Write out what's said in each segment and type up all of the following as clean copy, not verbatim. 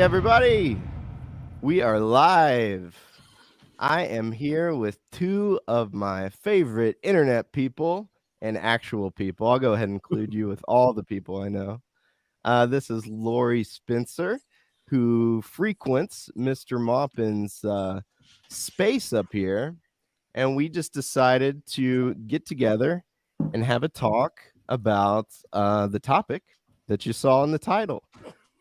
Hey, everybody. We are live. I am here with two of my favorite internet people and actual people. I'll go ahead and include you with all the people I know. This is Lori Spencer, who frequents Mr. Maupin's space up here. And we just decided to get together and have a talk about the topic that you saw in the title.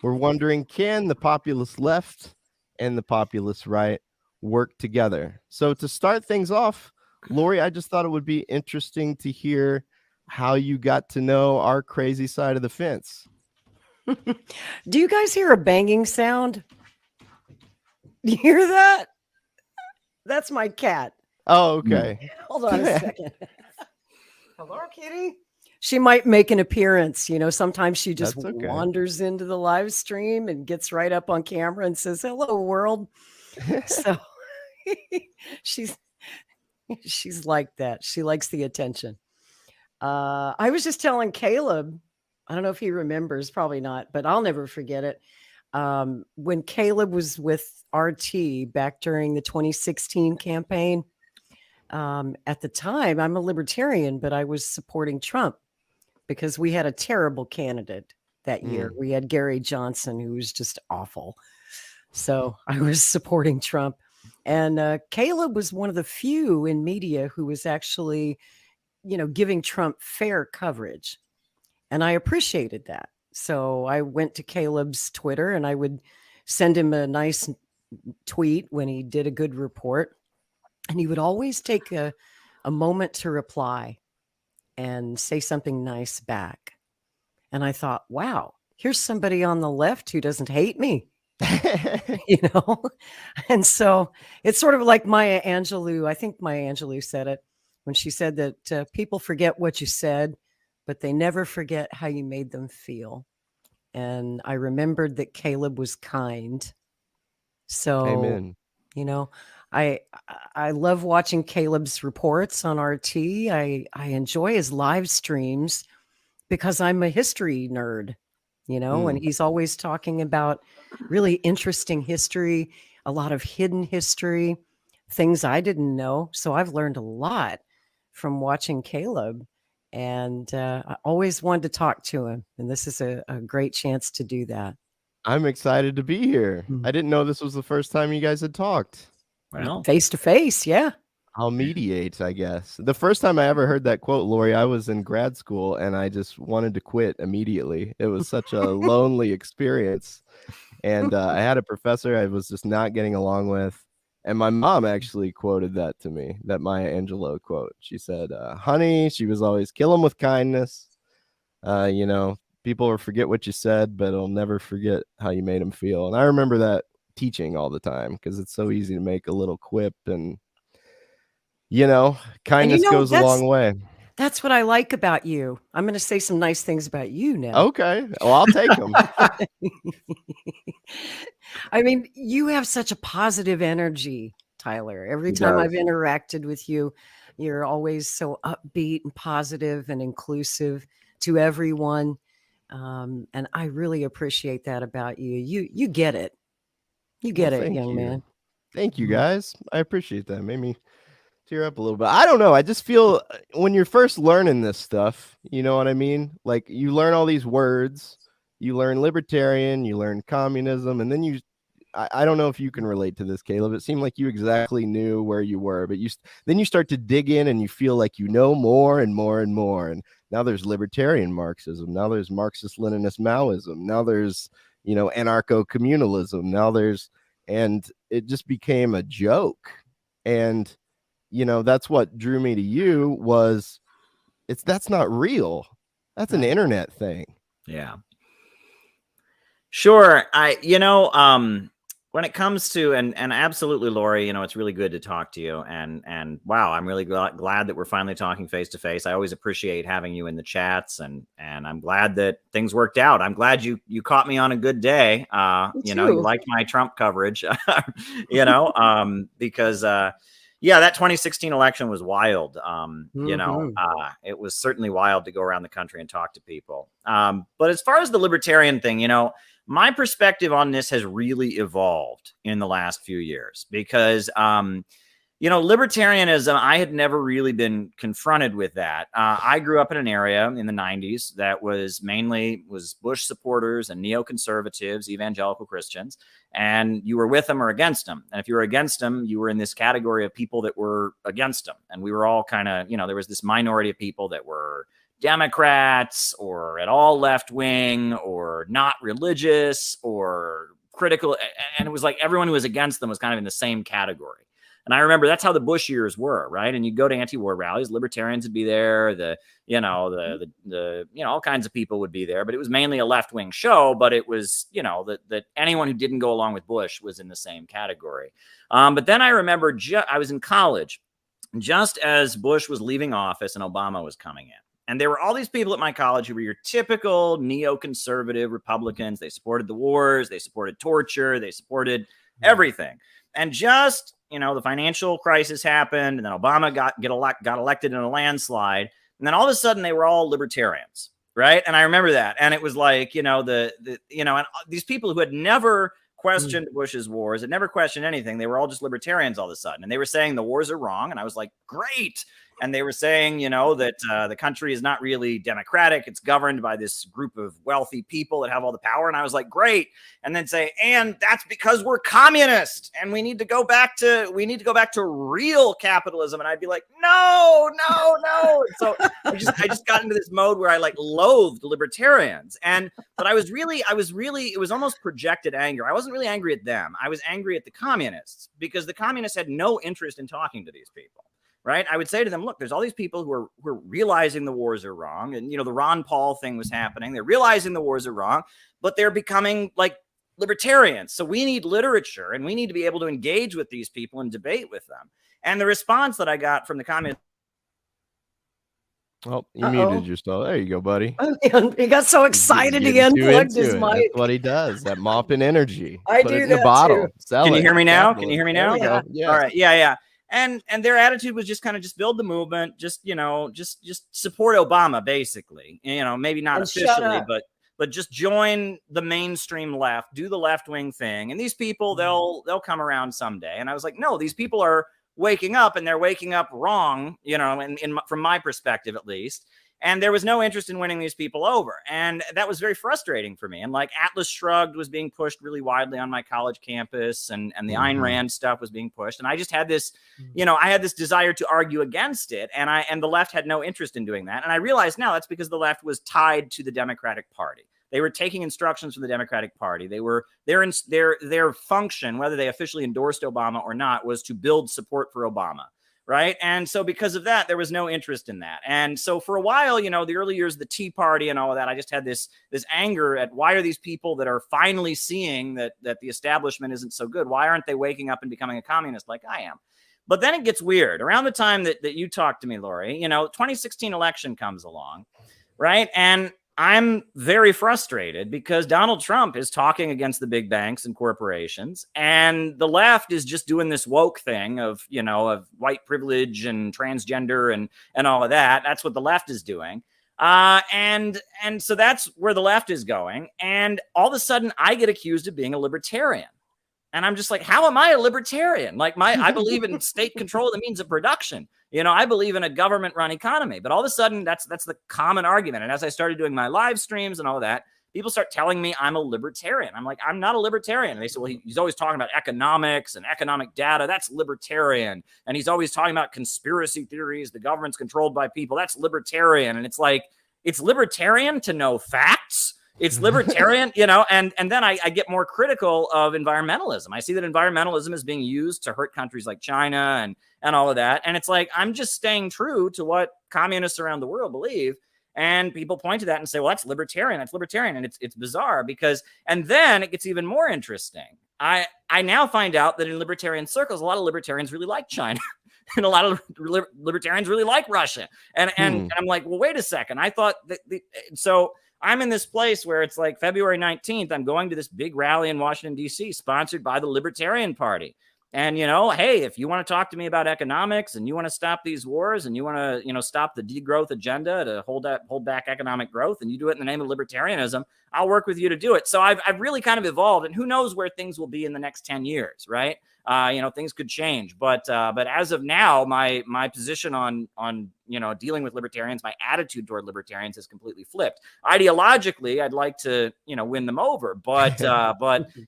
We're wondering, can the populist left and the populist right work together? So to start things off, Lori, I just thought it would be interesting to hear how you got to know our crazy side of the fence. Do you guys hear a banging sound? Do you hear that? That's my cat. Oh, okay. Hold on a second. Hello, kitty. She might make an appearance. You know, sometimes she just wanders into the live stream and gets right up on camera and says, "Hello, world." So she's like that. She likes the attention. I was just telling Caleb, I don't know if he remembers, probably not, but I'll never forget it. When Caleb was with RT back during the 2016 campaign, at the time, I'm a libertarian, but I was supporting Trump because we had a terrible candidate that year. We had Gary Johnson, who was just awful. So I was supporting Trump. And Caleb was one of the few in media who was actually, giving Trump fair coverage. And I appreciated that. So I went to Caleb's Twitter and I would send him a nice tweet when he did a good report. And he would always take a moment to reply and say something nice back. And I thought, wow, here's somebody on the left who doesn't hate me. And so it's sort of like Maya Angelou. I think Maya Angelou said it when she said that people forget what you said, but they never forget how you made them feel. And I remembered that Caleb was kind. So, Amen. I love watching Caleb's reports on RT. I enjoy his live streams because I'm a history nerd, and he's always talking about really interesting history, a lot of hidden history, things I didn't know. So I've learned a lot from watching Caleb, and I always wanted to talk to him. And this is a great chance to do that. I'm excited to be here. I didn't know this was the first time you guys had talked. Well, face to face, yeah. I'll mediate, I guess. The first time I ever heard that quote, Lori, I was in grad school and I just wanted to quit immediately. It was such a lonely experience. And I had a professor I was just not getting along with. And my mom actually quoted that to me, that Maya Angelou quote. She said, honey, she was always kill them with kindness. People will forget what you said, but it'll never forget how you made them feel. And I remember that teaching all the time because it's so easy to make a little quip and kindness goes a long way. That's what I like about you. I'm going to say some nice things about you now. Okay. Well, I'll take them. I mean, you have such a positive energy, Tyler. Every time I've interacted with you, you're always so upbeat and positive and inclusive to everyone. And I really appreciate that about you. You get it. You get it, young man. Thank you, guys. I appreciate that. Made me tear up a little bit. I don't know. I just feel when you're first learning this stuff, you know what I mean? Like you learn all these words, you learn libertarian, you learn communism, and then I don't know if you can relate to this, Caleb. It seemed like you exactly knew where you were, but then you start to dig in and you feel like you know more and more and more. And now there's libertarian Marxism. Now there's Marxist-Leninist Maoism. Now there's, anarcho-communalism. And it just became a joke. And, that's what drew me to you was that's not real. That's an internet thing. Yeah. Sure. When it comes to, and absolutely, Lori, it's really good to talk to you. And wow, I'm really glad that we're finally talking face to face. I always appreciate having you in the chats, and I'm glad that things worked out. I'm glad you caught me on a good day. You liked my Trump coverage, because that 2016 election was wild. It was certainly wild to go around the country and talk to people. But as far as the libertarian thing, my perspective on this has really evolved in the last few years because, libertarianism, I had never really been confronted with that. I grew up in an area in the 90s that was Bush supporters and neoconservatives, evangelical Christians, and you were with them or against them. And if you were against them, you were in this category of people that were against them. And we were all kind of, there was this minority of people that were Democrats or at all left wing or not religious or critical. And it was like everyone who was against them was kind of in the same category. And I remember that's how the Bush years were, right? And you go to anti-war rallies, libertarians would be there, all kinds of people would be there, but it was mainly a left-wing show. But it was, that anyone who didn't go along with Bush was in the same category. But then I remember I was in college just as Bush was leaving office and Obama was coming in. And there were all these people at my college who were your typical neoconservative Republicans. They supported the wars, they supported torture, they supported everything. And just, the financial crisis happened, and then Obama got elected in a landslide. And then all of a sudden they were all libertarians, right? And I remember that. And it was like, and these people who had never questioned Bush's wars, had never questioned anything, they were all just libertarians all of a sudden. And they were saying the wars are wrong. And I was like, great. And they were saying, that the country is not really democratic. It's governed by this group of wealthy people that have all the power. And I was like, great. And then say, and that's because we're communist and we need to go back to real capitalism. And I'd be like, no. So I just got into this mode where I like loathed libertarians. But it was almost projected anger. I wasn't really angry at them. I was angry at the communists because the communists had no interest in talking to these people. Right. I would say to them, look, there's all these people who are realizing the wars are wrong. And, the Ron Paul thing was happening. They're realizing the wars are wrong, but they're becoming like libertarians. So we need literature and we need to be able to engage with these people and debate with them. And the response that I got from the communists. Oh, you muted yourself. There you go, buddy. He got so excited he unplugged his mic. That's what he does. That Maupin energy. I Put do it in that a bottle. too. Can you hear me now? Can you hear me now? Yeah. Yes. All right. Yeah. And their attitude was just kind of just build the movement, just support Obama, basically, maybe not officially, but just join the mainstream left, do the left wing thing. And these people, they'll come around someday. And I was like, no, these people are waking up and they're waking up wrong, from my perspective, at least. And there was no interest in winning these people over. And that was very frustrating for me. And like Atlas Shrugged was being pushed really widely on my college campus and the Ayn Rand stuff was being pushed. And I just had this, I had this desire to argue against it. And the left had no interest in doing that. And I realized now that's because the left was tied to the Democratic Party. They were taking instructions from the Democratic Party. Their function, whether they officially endorsed Obama or not, was to build support for Obama. Right. And so because of that, there was no interest in that. And so for a while, the early years of the Tea Party and all of that, I just had this anger at why are these people that are finally seeing that the establishment isn't so good? Why aren't they waking up and becoming a communist like I am? But then it gets weird. Around the time that you talked to me, Lori, 2016 election comes along. Right. And I'm very frustrated because Donald Trump is talking against the big banks and corporations, and the left is just doing this woke thing of white privilege and transgender and all of that. That's what the left is doing. And so that's where the left is going. And all of a sudden I get accused of being a libertarian. And I'm just like, how am I a libertarian? Like I believe in state control of the means of production. I believe in a government-run economy. But all of a sudden, that's the common argument. And as I started doing my live streams and all that, people start telling me I'm a libertarian. I'm like, I'm not a libertarian. And they say, well, he's always talking about economics and economic data. That's libertarian. And he's always talking about conspiracy theories. The government's controlled by people. That's libertarian. And it's like, it's libertarian to know facts. It's libertarian, and then I get more critical of environmentalism. I see that environmentalism is being used to hurt countries like China and all of that. And it's like, I'm just staying true to what communists around the world believe. And people point to that and say, well, that's libertarian. And it's bizarre and then it gets even more interesting. I now find out that in libertarian circles, a lot of libertarians really like China. And a lot of libertarians really like Russia. And I'm like, well, wait a second. I thought that so I'm in this place where it's like February 19th, I'm going to this big rally in Washington, D.C., sponsored by the Libertarian Party. And, hey, if you want to talk to me about economics and you want to stop these wars and you want to, stop the degrowth agenda to hold back economic growth, and you do it in the name of libertarianism, I'll work with you to do it. So I've really kind of evolved, and who knows where things will be in the next 10 years, right? Things could change, but as of now, my position on dealing with libertarians, my attitude toward libertarians has completely flipped. Ideologically, I'd like to win them over, but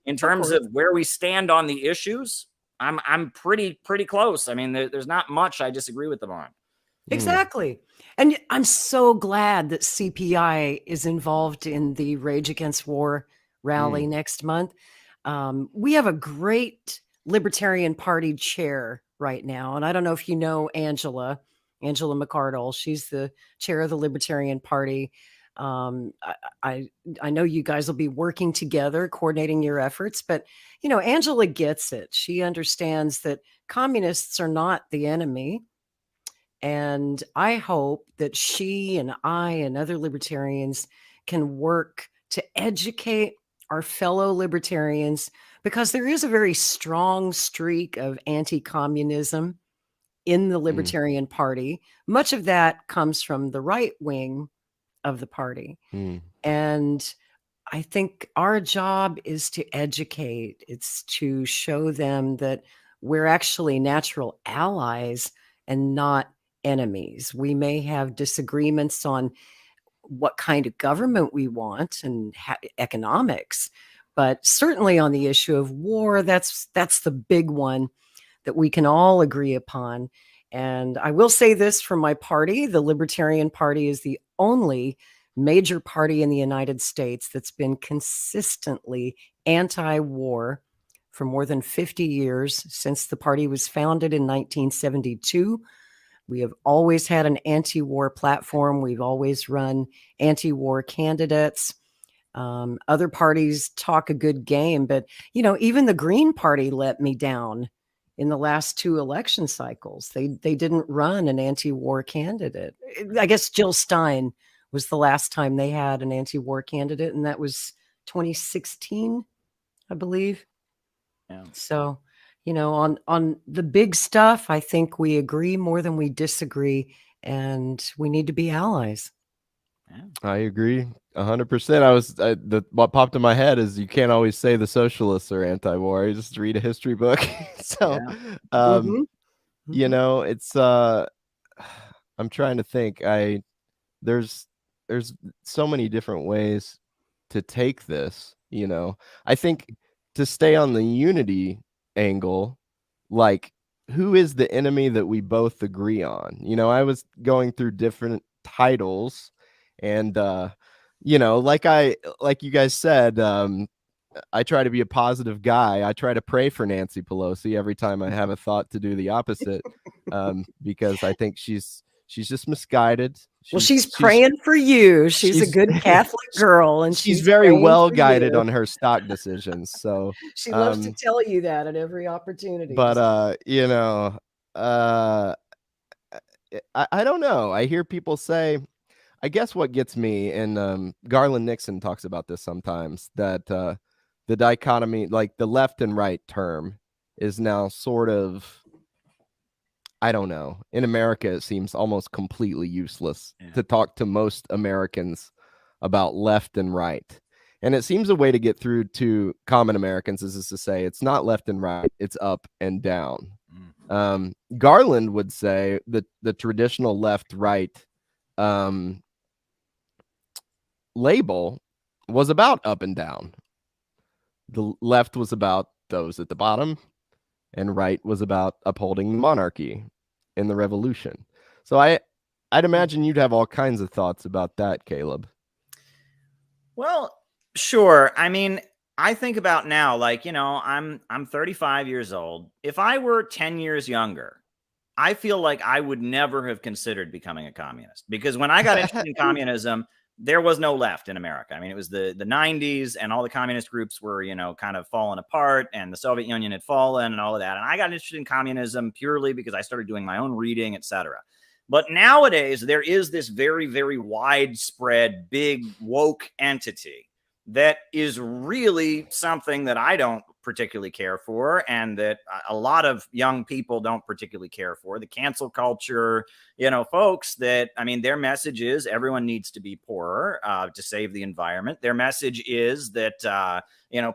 in terms of where we stand on the issues, I'm pretty close. I mean, there's not much I disagree with them on. Exactly. And I'm so glad that CPI is involved in the Rage Against War rally next month. We have a great Libertarian Party chair right now. And I don't know if you know Angela McCardle. She's the chair of the Libertarian Party. I know you guys will be working together, coordinating your efforts, but Angela gets it. She understands that communists are not the enemy. And I hope that she and I and other libertarians can work to educate our fellow libertarians, because there is a very strong streak of anti-communism in the Libertarian Party. Much of that comes from the right wing of the party. And I think our job is to educate. It's to show them that we're actually natural allies and not enemies. We may have disagreements on what kind of government we want and economics, but certainly on the issue of war, that's the big one that we can all agree upon. And I will say this from my party: the Libertarian Party is the only major party in the United States that's been consistently anti-war for more than 50 years, since the party was founded in 1972. We have always had an anti-war platform. We've always run anti-war candidates. Other parties talk a good game, but even the Green Party let me down in the last 2 election cycles. They didn't run an anti-war candidate. I guess Jill Stein was the last time they had an anti-war candidate, and that was 2016, I believe. Yeah. So, on the big stuff, I think we agree more than we disagree, and we need to be allies. Yeah. I agree 100%. What popped in my head is you can't always say the socialists are anti-war. You just read a history book. So, it's I'm trying to think. There's so many different ways to take this. I think to stay on the unity angle, like, who is the enemy that we both agree on? I was going through different titles, and like you guys said, I try to be a positive guy. I try to pray for Nancy Pelosi every time I have a thought to do the opposite, because I think she's just misguided. She's praying for you. She's a good Catholic girl, and she's very well guided on her stock decisions. So she loves to tell you that at every opportunity. But I don't know. I hear people say, I guess what gets me, and Garland Nixon talks about this sometimes, that the dichotomy, like the left and right term, is now sort of, I don't know. In America, it seems almost completely useless to talk to most Americans about left and right. And it seems a way to get through to common Americans is to say it's not left and right, it's up and down. Garland would say that the traditional left-right label was about up and down. The left was about those at the bottom, and right was about upholding monarchy in the revolution. So I'd imagine you'd have all kinds of thoughts about that, Caleb. Well, sure. I mean, I think about now, like, I'm 35 years old. If I were 10 years younger, I feel like I would never have considered becoming a communist, because when I got interested in communism, there was no left in America. I mean, it was the 90s, and all the communist groups were, kind of falling apart, and the Soviet Union had fallen and all of that. And I got interested in communism purely because I started doing my own reading, etc. But nowadays, there is this very, very widespread, big woke entity that is really something that I don't particularly care for, and that a lot of young people don't particularly care for, the cancel culture, folks that, I mean, their message is everyone needs to be poorer to save the environment. Their message is that,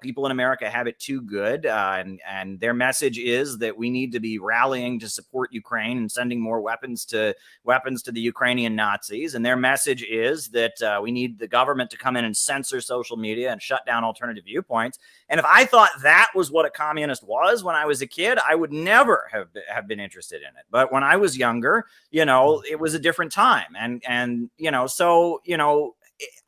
people in America have it too good. And their message is that we need to be rallying to support Ukraine and sending more weapons to the Ukrainian Nazis. And their message is that we need the government to come in and censor social media and shut down alternative viewpoints. And if I thought that was what a communist was when I was a kid, I would never have been interested in it. But when I was younger, it was a different time. And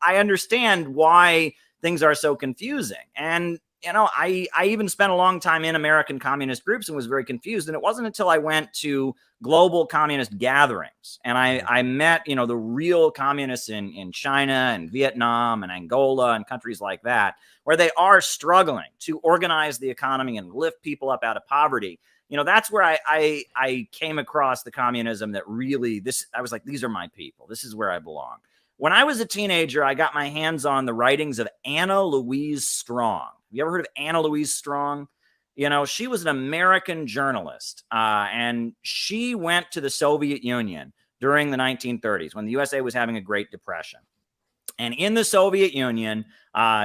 I understand why things are so confusing. And, I even spent a long time in American communist groups and was very confused. And it wasn't until I went to global communist gatherings and I met, the real communists in China and Vietnam and Angola and countries like that, where they are struggling to organize the economy and lift people up out of poverty. That's where I came across the communism that really, I was like, these are my people. This is where I belong. When I was a teenager, I got my hands on the writings of Anna Louise Strong. Have you ever heard of Anna Louise Strong? She was an American journalist, and she went to the Soviet Union during the 1930s when the USA was having a Great Depression. And in the Soviet Union,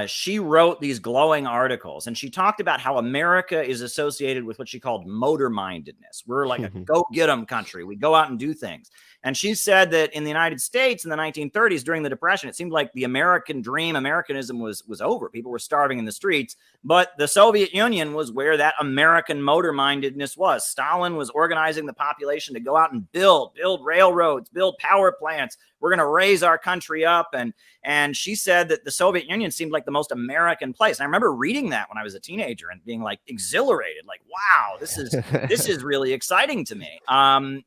she wrote these glowing articles, and she talked about how America is associated with what she called motor-mindedness. We're like a go-get-em country. We go out and do things. And she said that in the United States in the 1930s, during the Depression, it seemed like the American dream, Americanism was over. People were starving in the streets. But the Soviet Union was where that American motor-mindedness was. Stalin was organizing the population to go out and build railroads, build power plants. We're going to raise our country up. And she said that the Soviet Union seemed like the most American place. And I remember reading that when I was a teenager and being like exhilarated, like, wow, this is really exciting to me. And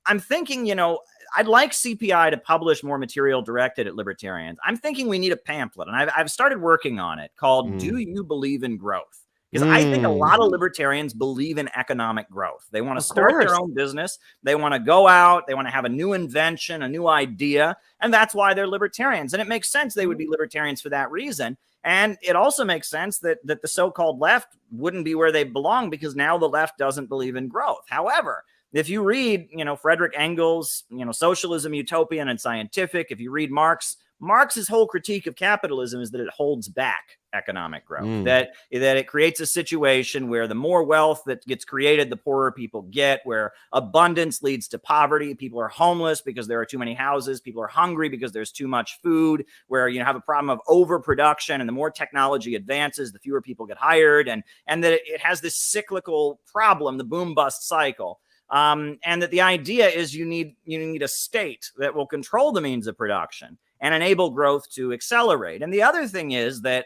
I'm thinking, I'd like CPI to publish more material directed at libertarians. I'm thinking we need a pamphlet, and I've started working on it called Do You Believe in Growth? Because I think a lot of libertarians believe in economic growth. They want to start their own business. They want to go out. They want to have a new invention, a new idea. And that's why they're libertarians. And it makes sense they would be libertarians for that reason. And it also makes sense that the so-called left wouldn't be where they belong because now the left doesn't believe in growth. However, if you read, Frederick Engels, Socialism, Utopian, and Scientific, if you read Marx's whole critique of capitalism is that it holds back economic growth, that it creates a situation where the more wealth that gets created, the poorer people get, where abundance leads to poverty. People are homeless because there are too many houses. People are hungry because there's too much food, where you have a problem of overproduction. And the more technology advances, the fewer people get hired. And that it has this cyclical problem, the boom bust cycle. And that the idea is you need a state that will control the means of production and enable growth to accelerate. And the other thing is that,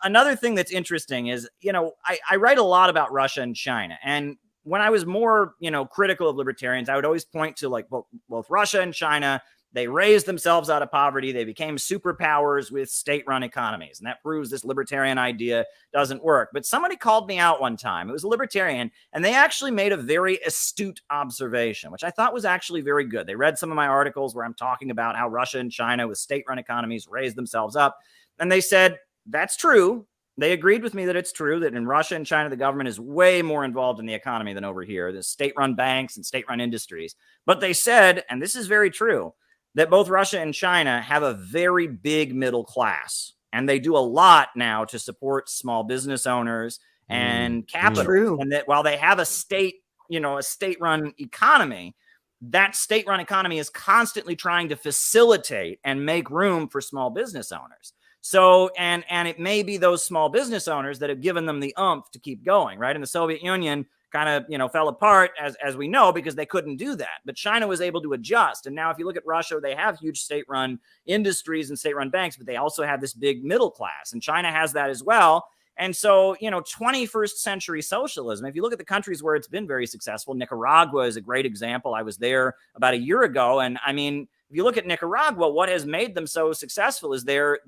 another thing that's interesting is, I write a lot about Russia and China. And when I was more, critical of libertarians, I would always point to like both Russia and China. They raised themselves out of poverty. They became superpowers with state-run economies. And that proves this libertarian idea doesn't work. But somebody called me out one time. It was a libertarian, and they actually made a very astute observation, which I thought was actually very good. They read some of my articles where I'm talking about how Russia and China with state-run economies raised themselves up. And they said, that's true. They agreed with me that it's true that in Russia and China, the government is way more involved in the economy than over here. There's state-run banks and state-run industries. But they said, and this is very true, that both Russia and China have a very big middle class. And they do a lot now to support small business owners and capital. And that while they have a state-run economy, that state-run economy is constantly trying to facilitate and make room for small business owners. So, and it may be those small business owners that have given them the oomph to keep going, right? And the Soviet Union kind of, fell apart as we know, because they couldn't do that. But China was able to adjust. And now if you look at Russia, they have huge state-run industries and state-run banks, but they also have this big middle class, and China has that as well. And so, 21st century socialism, if you look at the countries where it's been very successful, Nicaragua is a great example. I was there about a year ago. And I mean, if you look at Nicaragua, what has made them so successful is they're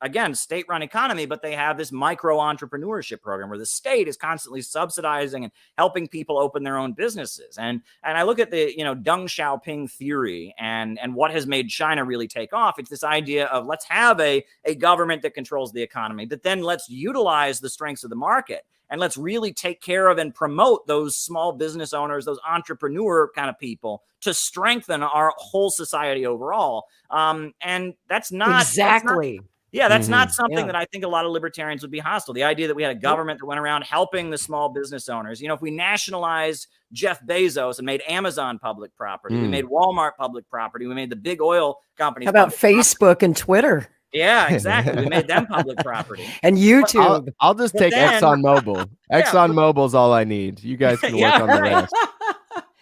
again, state-run economy, but they have this micro entrepreneurship program where the state is constantly subsidizing and helping people open their own businesses. And I look at the, Deng Xiaoping theory and what has made China really take off. It's this idea of let's have a government that controls the economy, but then let's utilize the strengths of the market. And let's really take care of and promote those small business owners, those entrepreneur kind of people, to strengthen our whole society overall. And that's not exactly. That's not something that I think a lot of libertarians would be hostile. The idea that we had a government that went around helping the small business owners. If we nationalized Jeff Bezos and made Amazon public property, we made Walmart public property, we made the big oil companies. How about Facebook and Twitter? Yeah, exactly. We made them public property. And YouTube. I'll just take ExxonMobil. ExxonMobil's all I need. You guys can work on the rest.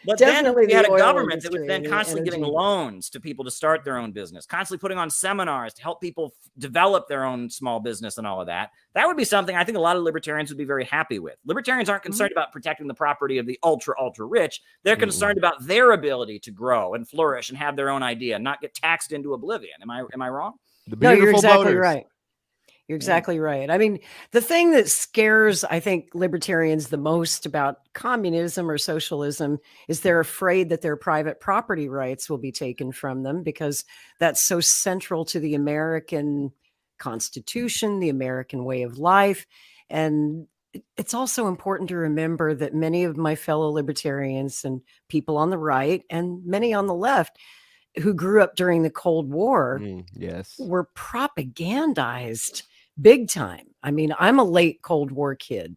But definitely then we had a government that was then constantly giving loans to people to start their own business, constantly putting on seminars to help people develop their own small business and all of that. That would be something I think a lot of libertarians would be very happy with. Libertarians aren't concerned about protecting the property of the ultra rich. They're concerned about their ability to grow and flourish and have their own idea and not get taxed into oblivion. Am I wrong? No, you're exactly right. You're exactly right. I mean, the thing that scares, I think, libertarians the most about communism or socialism is they're afraid that their private property rights will be taken from them, because that's so central to the American Constitution, the American way of life. And it's also important to remember that many of my fellow libertarians and people on the right and many on the left who grew up during the Cold War were propagandized big time. I mean, I'm a late Cold War kid.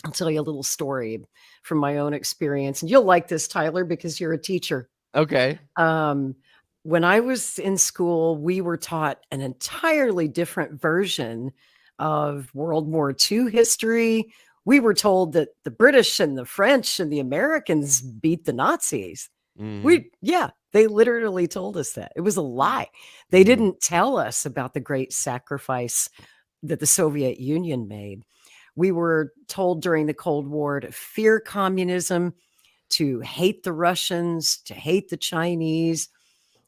I'll tell you a little story from my own experience. And you'll like this, Tyler, because you're a teacher. Okay. When I was in school, we were taught an entirely different version of World War II history. We were told that the British and the French and the Americans beat the Nazis. They literally told us that. It was a lie. They didn't tell us about the great sacrifice that the Soviet Union made. We were told during the Cold War to fear communism, to hate the Russians, to hate the Chinese.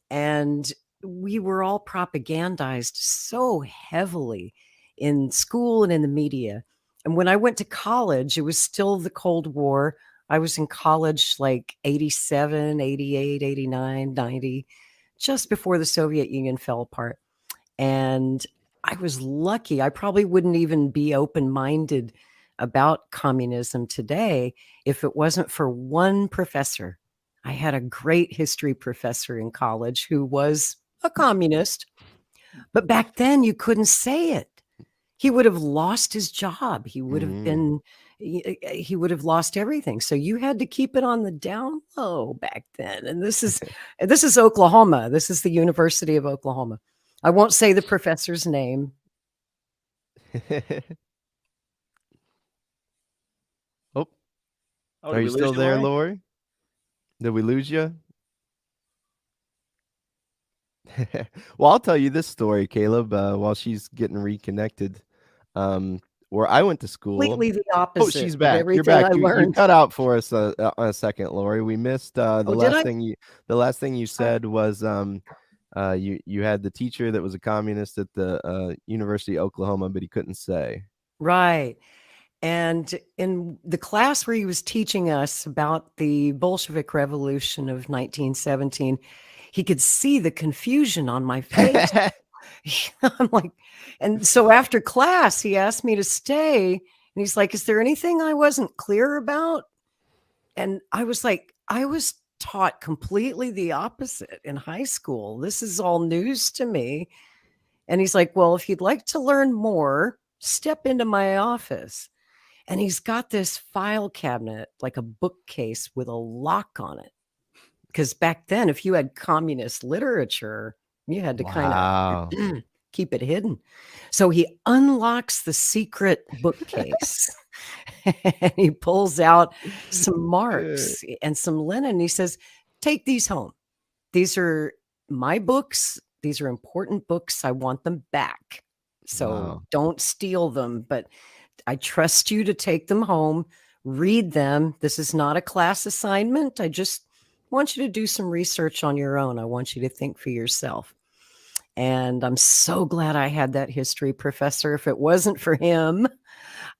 And we were all propagandized so heavily in school and in the media. And when I went to college, it was still the Cold War. I was in college like 87, 88, 89, 90, just before the Soviet Union fell apart. And I was lucky. I probably wouldn't even be open-minded about communism today if it wasn't for one professor. I had a great history professor in college who was a communist, but back then you couldn't say it. He would have lost his job. He would have been, he would have lost everything. So you had to keep it on the down low back then. And this is Oklahoma. This is the University of Oklahoma. I won't say the professor's name. Are you still there, Lori? Did we lose you? Well, I'll tell you this story, Caleb, while she's getting reconnected. Where I went to school. Completely the opposite. Oh, she's back. You're back. You cut out for us on a second, Lori. We missed the last thing you said was you had the teacher that was a communist at the University of Oklahoma, but he couldn't say. Right. And in the class where he was teaching us about the Bolshevik Revolution of 1917, he could see the confusion on my face. I'm like, and so after class, he asked me to stay. And he's like, is there anything I wasn't clear about? And I was like, I was taught completely the opposite in high school. This is all news to me. And he's like, well, if you'd like to learn more, step into my office. And he's got this file cabinet, like a bookcase with a lock on it. Because back then, if you had communist literature, you had to kind of keep it hidden. So he unlocks the secret bookcase and he pulls out some Marx and some Lenin. He says, take these home. These are my books. These are important books. I want them back. So don't steal them, but I trust you to take them home, read them. This is not a class assignment. I just want you to do some research on your own. I want you to think for yourself. And I'm so glad I had that history professor. If it wasn't for him,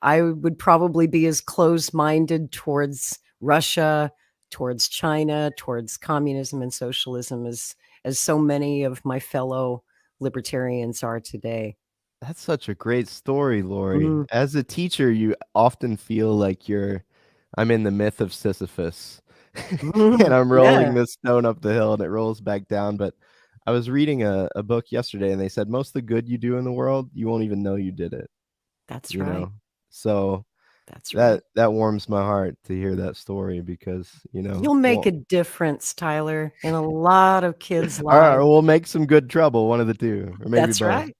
I would probably be as closed-minded towards Russia, towards China, towards communism and socialism as so many of my fellow libertarians are today. That's such a great story, Lori. Mm. As a teacher, you often feel like I'm in the myth of Sisyphus and I'm rolling this stone up the hill and it rolls back down. But I was reading a book yesterday and they said most of the good you do in the world, you won't even know you did it. That's you right. know? So that's right. That warms my heart to hear that story because, you'll make a difference, Tyler, in a lot of kids' lives. All right, we'll make some good trouble, one of the two, or maybe That's both. right.